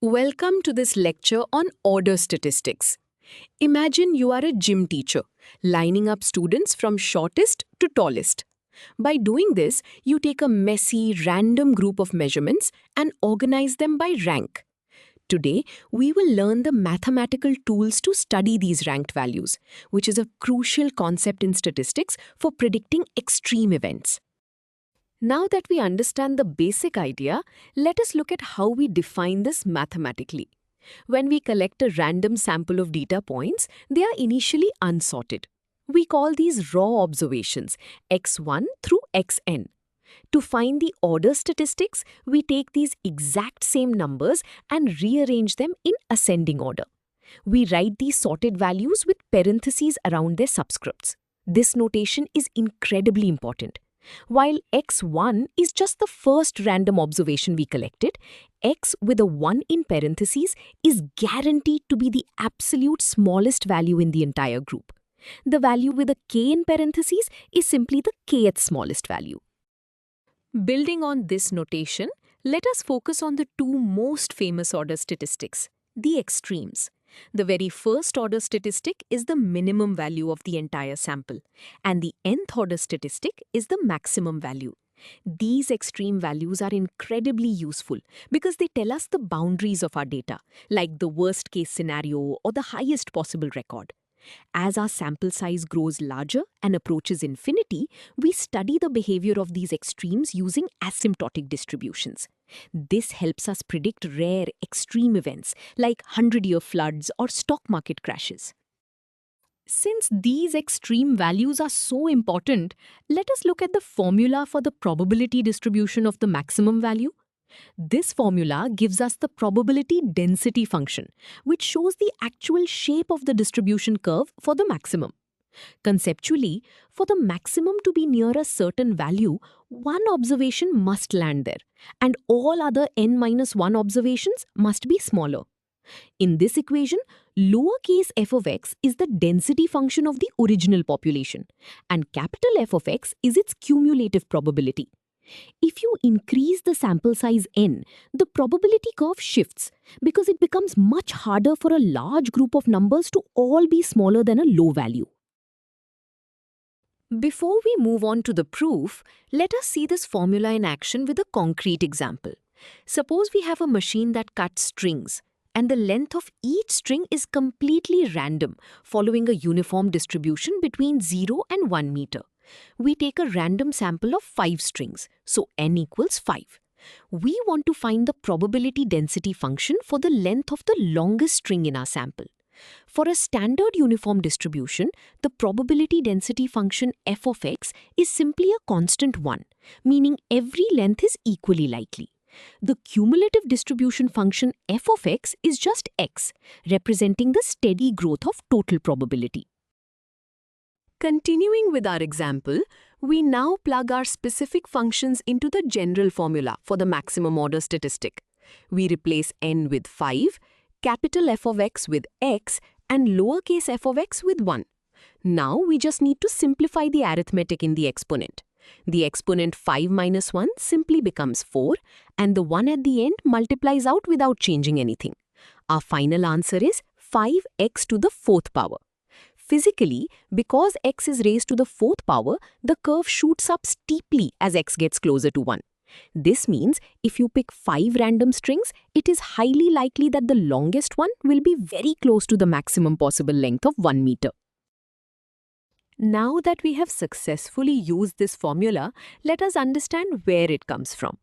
Welcome to this lecture on order statistics. Imagine you are a gym teacher, lining up students from shortest to tallest. By doing this, you take a messy, random group of measurements and organize them by rank. Today, we will learn the mathematical tools to study these ranked values, which is a crucial concept in statistics for predicting extreme events. Now that we understand the basic idea, let us look at how we define this mathematically. When we collect a random sample of data points, they are initially unsorted. We call these raw observations, x1 through xn. To find the order statistics, we take these exact same numbers and rearrange them in ascending order. We write these sorted values with parentheses around their subscripts. This notation is incredibly important. While x1 is just the first random observation we collected, x with a 1 in parentheses is guaranteed to be the absolute smallest value in the entire group. The value with a k in parentheses is simply the kth smallest value. Building on this notation, let us focus on the two most famous order statistics, the extremes. The very first order statistic is the minimum value of the entire sample, and the nth order statistic is the maximum value. These extreme values are incredibly useful because they tell us the boundaries of our data, like the worst case scenario or the highest possible record. As our sample size grows larger and approaches infinity, we study the behavior of these extremes using asymptotic distributions. This helps us predict rare, extreme events like 100-year floods or stock market crashes. Since these extreme values are so important, let us look at the formula for the probability distribution of the maximum value. This formula gives us the probability density function, which shows the actual shape of the distribution curve for the maximum. Conceptually, for the maximum to be near a certain value, one observation must land there, and all other n-1 observations must be smaller. In this equation, lowercase f of x is the density function of the original population, and capital F of x is its cumulative probability. If you increase the sample size n, the probability curve shifts because it becomes much harder for a large group of numbers to all be smaller than a low value. Before we move on to the proof, let us see this formula in action with a concrete example. Suppose we have a machine that cuts strings, and the length of each string is completely random, following a uniform distribution between 0 and 1 meter. We take a random sample of 5 strings, so n equals 5. We want to find the probability density function for the length of the longest string in our sample. For a standard uniform distribution, the probability density function f of x is simply a constant 1, meaning every length is equally likely. The cumulative distribution function f of x is just x, representing the steady growth of total probability. Continuing with our example, we now plug our specific functions into the general formula for the maximum order statistic. We replace n with 5, capital F of x with x, and lowercase f of x with 1. Now we just need to simplify the arithmetic in the exponent. The exponent 5 minus 1 simply becomes 4, and the 1 at the end multiplies out without changing anything. Our final answer is 5x to the 4th power. Physically, because x is raised to the 4th power, the curve shoots up steeply as x gets closer to 1. This means if you pick 5 random strings, it is highly likely that the longest one will be very close to the maximum possible length of 1 meter. Now that we have successfully used this formula, let us understand where it comes from.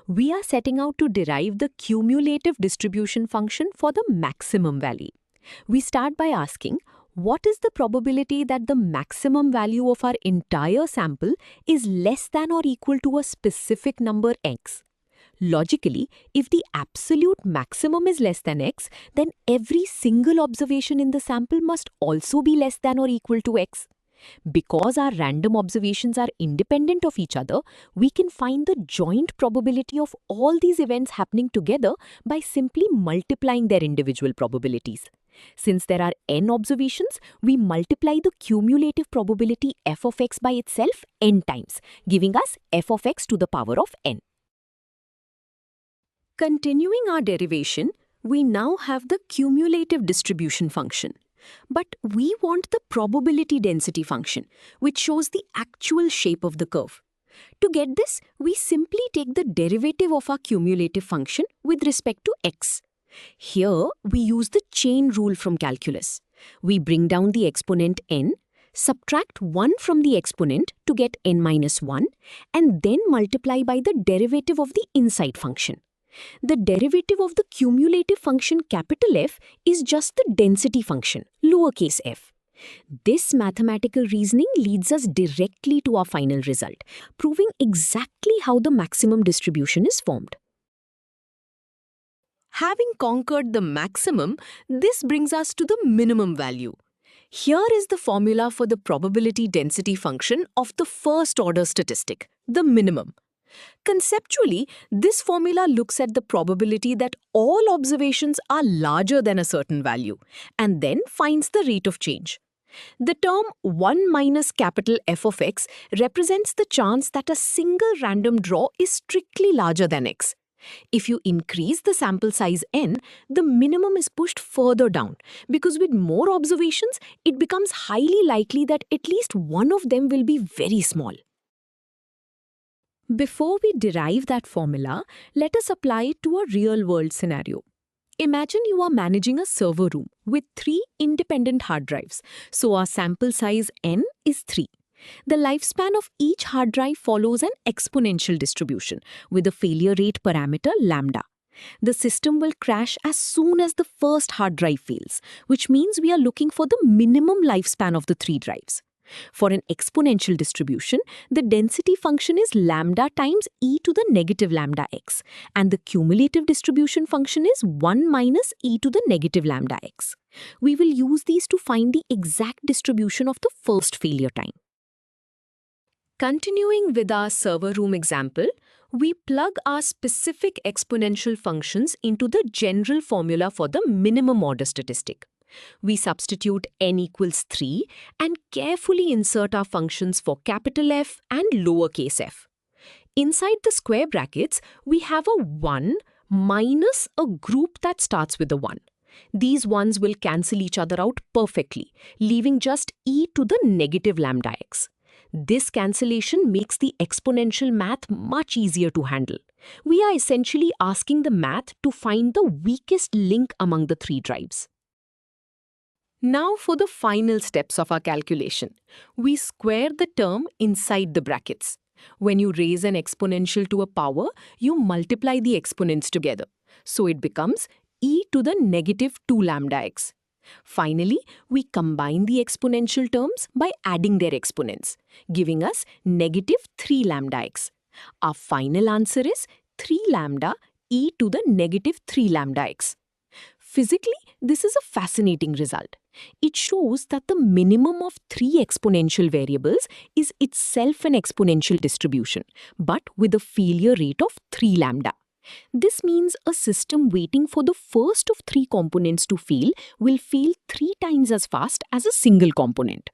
We are setting out to derive the cumulative distribution function for the maximum value. We start by asking, what is the probability that the maximum value of our entire sample is less than or equal to a specific number x? Logically, if the absolute maximum is less than x, then every single observation in the sample must also be less than or equal to x. Because our random observations are independent of each other, we can find the joint probability of all these events happening together by simply multiplying their individual probabilities. Since there are n observations, we multiply the cumulative probability f of x by itself n times, giving us f of x to the power of n. Continuing our derivation, we now have the cumulative distribution function. But we want the probability density function, which shows the actual shape of the curve. To get this, we simply take the derivative of our cumulative function with respect to x. Here, we use the chain rule from calculus. We bring down the exponent n, subtract 1 from the exponent to get n minus 1, and then multiply by the derivative of the inside function. The derivative of the cumulative function capital F is just the density function, lowercase f. This mathematical reasoning leads us directly to our final result, proving exactly how the maximum distribution is formed. Having conquered the maximum, this brings us to the minimum value. Here is the formula for the probability density function of the first-order statistic, the minimum. Conceptually, this formula looks at the probability that all observations are larger than a certain value, and then finds the rate of change. The term 1 minus capital F of x represents the chance that a single random draw is strictly larger than x. If you increase the sample size n, the minimum is pushed further down, because with more observations, it becomes highly likely that at least one of them will be very small. Before we derive that formula, let us apply it to a real-world scenario. Imagine you are managing a server room with 3 independent hard drives, so our sample size n is 3. The lifespan of each hard drive follows an exponential distribution with a failure rate parameter lambda. The system will crash as soon as the first hard drive fails, which means we are looking for the minimum lifespan of the 3 drives. For an exponential distribution, the density function is lambda times e to the negative lambda x, and the cumulative distribution function is 1 minus e to the negative lambda x. We will use these to find the exact distribution of the first failure time. Continuing with our server room example, we plug our specific exponential functions into the general formula for the minimum order statistic. We substitute n equals 3 and carefully insert our functions for capital F and lowercase f. Inside the square brackets, we have a 1 minus a group that starts with a 1. These ones will cancel each other out perfectly, leaving just e to the negative lambda x. This cancellation makes the exponential math much easier to handle. We are essentially asking the math to find the weakest link among the 3 drives. Now for the final steps of our calculation. We square the term inside the brackets. When you raise an exponential to a power, you multiply the exponents together. So it becomes e to the negative 2 lambda x. Finally, we combine the exponential terms by adding their exponents, giving us negative 3 lambda x. Our final answer is 3 lambda e to the negative 3 lambda x. Physically, this is a fascinating result. It shows that the minimum of 3 exponential variables is itself an exponential distribution, but with a failure rate of 3 lambda. This means a system waiting for the first of 3 components to fail will fail 3 times as fast as a single component.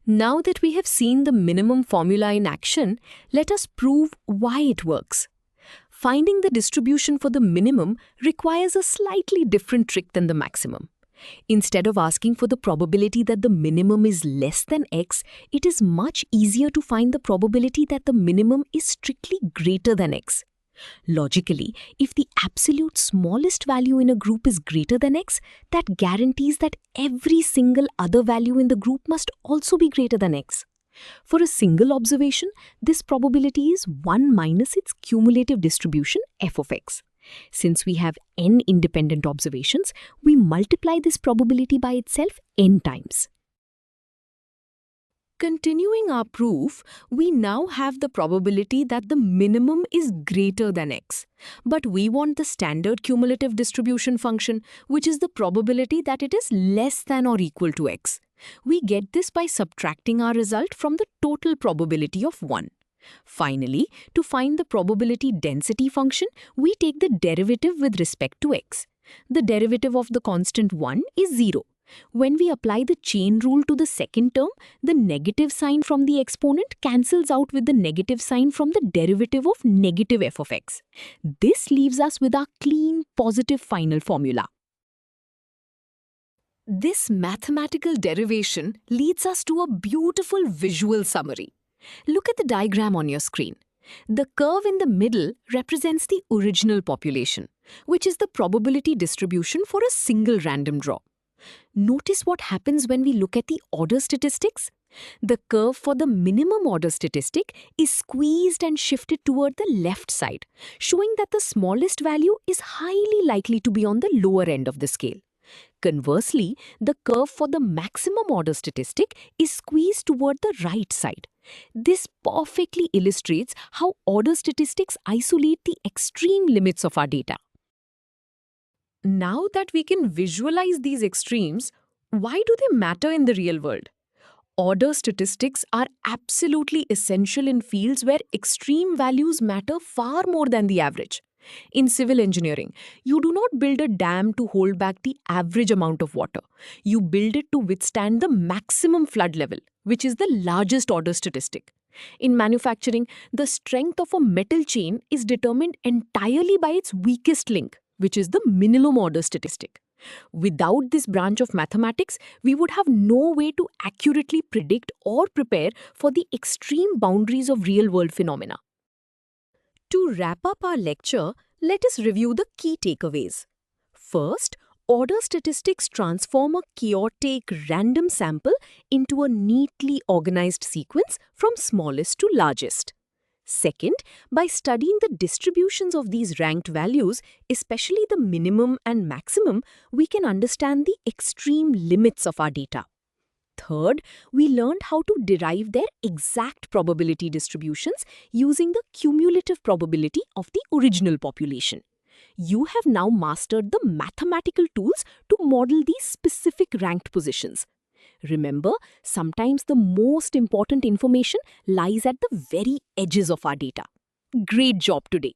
Now that we have seen the minimum formula in action, let us prove why it works. Finding the distribution for the minimum requires a slightly different trick than the maximum. Instead of asking for the probability that the minimum is less than x, it is much easier to find the probability that the minimum is strictly greater than x. Logically, if the absolute smallest value in a group is greater than x, that guarantees that every single other value in the group must also be greater than x. For a single observation, this probability is 1 minus its cumulative distribution f of x. Since we have n independent observations, we multiply this probability by itself n times. Continuing our proof, we now have the probability that the minimum is greater than x. But we want the standard cumulative distribution function, which is the probability that it is less than or equal to x. We get this by subtracting our result from the total probability of 1. Finally, to find the probability density function, we take the derivative with respect to x. The derivative of the constant 1 is 0. When we apply the chain rule to the second term, the negative sign from the exponent cancels out with the negative sign from the derivative of negative f of x. This leaves us with our clean, positive final formula. This mathematical derivation leads us to a beautiful visual summary. Look at the diagram on your screen. The curve in the middle represents the original population, which is the probability distribution for a single random draw. Notice what happens when we look at the order statistics. The curve for the minimum order statistic is squeezed and shifted toward the left side, showing that the smallest value is highly likely to be on the lower end of the scale. Conversely, the curve for the maximum order statistic is squeezed toward the right side. This perfectly illustrates how order statistics isolate the extreme limits of our data. Now that we can visualize these extremes, why do they matter in the real world? Order statistics are absolutely essential in fields where extreme values matter far more than the average. In civil engineering, you do not build a dam to hold back the average amount of water. You build it to withstand the maximum flood level, which is the largest order statistic. In manufacturing, the strength of a metal chain is determined entirely by its weakest link, which is the minimum order statistic. Without this branch of mathematics, we would have no way to accurately predict or prepare for the extreme boundaries of real-world phenomena. To wrap up our lecture, let us review the key takeaways. First, order statistics transform a chaotic, random sample into a neatly organized sequence from smallest to largest. Second, by studying the distributions of these ranked values, especially the minimum and maximum, we can understand the extreme limits of our data. Third, we learned how to derive their exact probability distributions using the cumulative probability of the original population. You have now mastered the mathematical tools to model these specific ranked positions. Remember, sometimes the most important information lies at the very edges of our data. Great job today!